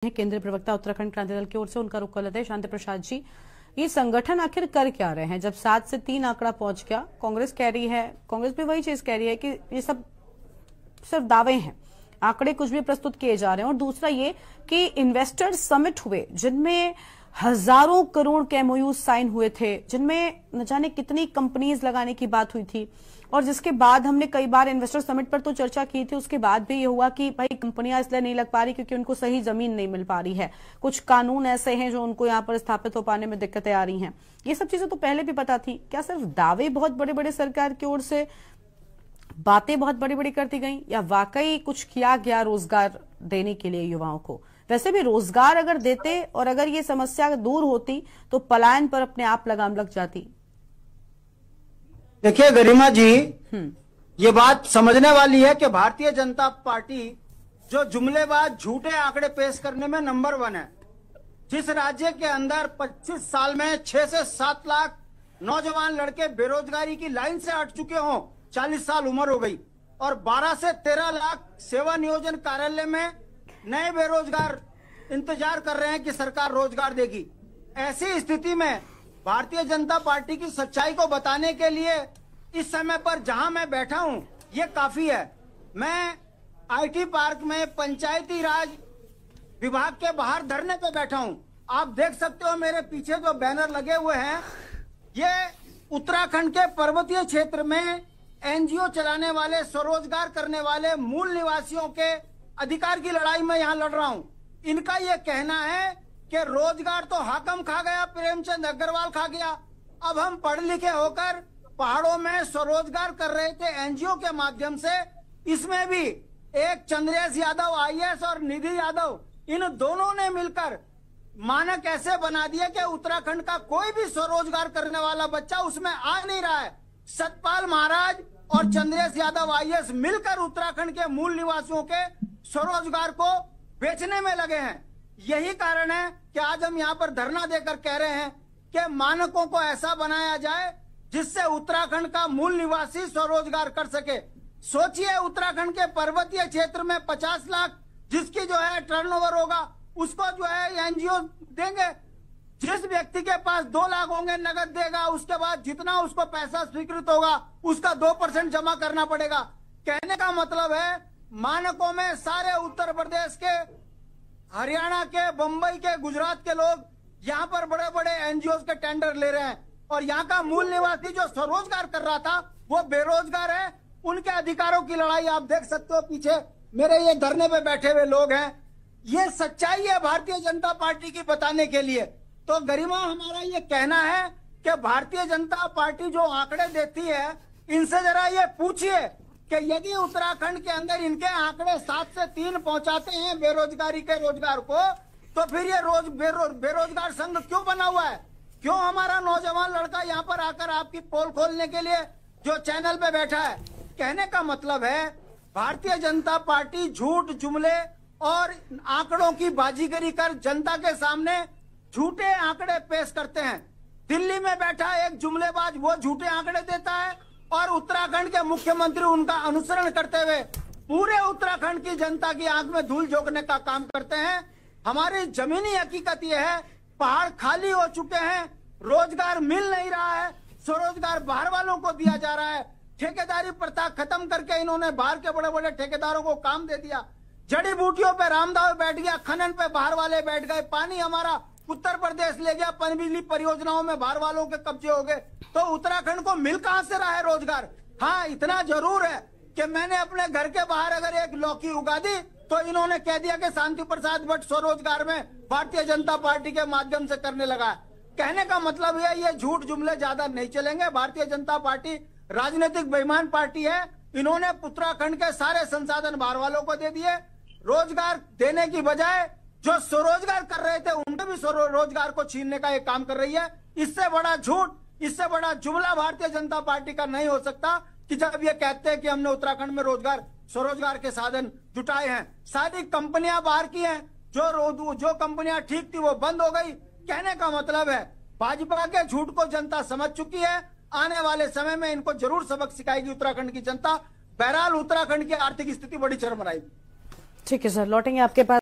केंद्रीय प्रवक्ता उत्तराखंड क्रांति दल की ओर से उनका रुख कर लेते हैं। शांति प्रसाद जी, ये संगठन आखिर कर क्या रहे हैं? जब 7 से 3 आंकड़ा पहुंच गया, कांग्रेस कह रही है, कांग्रेस भी वही चीज कह रही है कि ये सब सिर्फ दावे हैं, आंकड़े कुछ भी प्रस्तुत किए जा रहे हैं। और दूसरा ये कि इन्वेस्टर समिट हुए जिनमें हजारों करोड़ के एमओयू साइन हुए थे, जिनमें न जाने कितनी कंपनीज लगाने की बात हुई थी, और जिसके बाद हमने कई बार इन्वेस्टर समिट पर तो चर्चा की थी। उसके बाद भी ये हुआ कि भाई कंपनियां इसलिए नहीं लग पा रही क्योंकि उनको सही जमीन नहीं मिल पा रही है, कुछ कानून ऐसे हैं जो उनको यहाँ पर स्थापित हो पाने में दिक्कतें आ रही हैं। ये सब चीजें तो पहले भी पता थी। क्या सिर्फ दावे बहुत बड़े बड़े सरकार की ओर से, बातें बहुत बड़ी बड़ी करती गई, या वाकई कुछ किया गया रोजगार देने के लिए युवाओं को? वैसे भी रोजगार अगर देते और अगर ये समस्या दूर होती तो पलायन पर अपने आप लगाम लग जाती। देखिए गरिमा जी, ये बात समझने वाली है कि भारतीय जनता पार्टी जो जुमलेबाज झूठे आंकड़े पेश करने में नंबर 1 है। जिस राज्य के अंदर 25 साल में 6 से 7 लाख नौजवान लड़के बेरोजगारी की लाइन से हट चुके हों, 40 साल उम्र हो गई, और 12 से 13 लाख सेवा नियोजन कार्यालय में नए बेरोजगार इंतजार कर रहे हैं कि सरकार रोजगार देगी। ऐसी स्थिति में भारतीय जनता पार्टी की सच्चाई को बताने के लिए इस समय पर जहां मैं बैठा हूं, ये काफी है। मैं आईटी पार्क में पंचायती राज विभाग के बाहर धरने पे बैठा हूं। आप देख सकते हो मेरे पीछे जो बैनर लगे हुए हैं, ये उत्तराखंड के पर्वतीय क्षेत्र में एनजीओ चलाने वाले, स्वरोजगार करने वाले मूल निवासियों के अधिकार की लड़ाई में यहां लड़ रहा हूं। इनका यह कहना है कि रोजगार तो हाकम खा गया, प्रेमचंद अग्रवाल खा गया। अब हम पढ़े लिखे होकर पहाड़ों में स्वरोजगार कर रहे थे एनजीओ के माध्यम से, इसमें भी एक चंद्रेश यादव आईएएस और निधि यादव, इन दोनों ने मिलकर मानक ऐसे बना दिया कि उत्तराखंड का कोई भी स्वरोजगार करने वाला बच्चा उसमें आ नहीं रहा है। सतपाल महाराज और चंद्रेश यादव आईएएस मिलकर उत्तराखंड के मूल निवासियों के स्वरोजगार को बेचने में लगे हैं। यही कारण है कि आज हम यहाँ पर धरना देकर कह रहे हैं कि मानकों को ऐसा बनाया जाए जिससे उत्तराखंड का मूल निवासी स्वरोजगार कर सके। सोचिए, उत्तराखंड के पर्वतीय क्षेत्र में 50 लाख जिसकी जो है टर्नओवर होगा, उसको जो है एनजीओ देंगे। जिस व्यक्ति के पास 2 लाख होंगे नगद देगा, उसके बाद जितना उसको पैसा स्वीकृत होगा उसका 2% जमा करना पड़ेगा। कहने का मतलब है मानकों में सारे उत्तर प्रदेश के, हरियाणा के, बंबई के, गुजरात के लोग यहाँ पर बड़े बड़े एनजीओ के टेंडर ले रहे हैं, और यहाँ का मूल निवासी जो स्वरोजगार कर रहा था वो बेरोजगार है। उनके अधिकारों की लड़ाई आप देख सकते हो, पीछे मेरे ये धरने पे बैठे हुए लोग हैं। ये सच्चाई है भारतीय जनता पार्टी की बताने के लिए। तो गरिमा, हमारा ये कहना है कि भारतीय जनता पार्टी जो आंकड़े देती है, इनसे जरा ये पूछिए कि यदि उत्तराखंड के अंदर इनके आंकड़े 7 से 3 पहुंचाते हैं बेरोजगारी के रोजगार को, तो फिर ये बेरोजगार संघ क्यों बना हुआ है? क्यों हमारा नौजवान लड़का यहाँ पर आकर आपकी पोल खोलने के लिए जो चैनल पे बैठा है? कहने का मतलब है भारतीय जनता पार्टी झूठ, जुमले और आंकड़ों की बाजीगरी कर जनता के सामने झूठे आंकड़े पेश करते हैं। दिल्ली में बैठा एक जुमलेबाज वो झूठे आंकड़े देता है, और उत्तराखंड के मुख्यमंत्री उनका अनुसरण करते हुए पूरे उत्तराखंड की जनता की आंख में धूल झोंकने का काम करते हैं। हमारी जमीनी हकीकत यह है, पहाड़ खाली हो चुके हैं, रोजगार मिल नहीं रहा है, स्वरोजगार बाहर वालों को दिया जा रहा है। ठेकेदारी प्रथा खत्म करके इन्होंने बाहर के बड़े बड़े ठेकेदारों को काम दे दिया। जड़ी बूटियों पे रामदाव बैठ गया, खनन पे बाहर वाले बैठ गए, पानी हमारा उत्तर प्रदेश ले गया, पनबिजली परियोजनाओं में बाहर वालों के कब्जे हो गए। तो उत्तराखंड को मिल कहां से रहा है रोजगार? हाँ, इतना जरूर है कि मैंने अपने घर के बाहर अगर एक लौकी उगा दी तो इन्होंने कह दिया कि शांति प्रसाद भट्ट स्वरोजगार में भारतीय जनता पार्टी के माध्यम से करने लगा। कहने का मतलब है ये झूठ जुमले ज्यादा नहीं चलेंगे। भारतीय जनता पार्टी राजनीतिक बेईमान पार्टी है। इन्होंने उत्तराखंड के सारे संसाधन बाहर वालों को दे दिए। रोजगार देने की बजाय जो स्वरोजगार कर रहे थे उनके भी स्वरोजगार को छीनने का एक काम कर रही है। इससे बड़ा झूठ, इससे बड़ा जुमला भारतीय जनता पार्टी का नहीं हो सकता कि जब ये कहते हैं कि हमने उत्तराखंड में रोजगार, स्वरोजगार के साधन जुटाए हैं। सारी कंपनियां बाहर की हैं, जो कंपनियां ठीक थी वो बंद हो गई। कहने का मतलब है भाजपा के झूठ को जनता समझ चुकी है। आने वाले समय में इनको जरूर सबक सिखाएगी उत्तराखंड की जनता। बहरहाल उत्तराखंड की आर्थिक स्थिति बड़ी चरमराएगी। ठीक है सर, लौटेंगे आपके पास।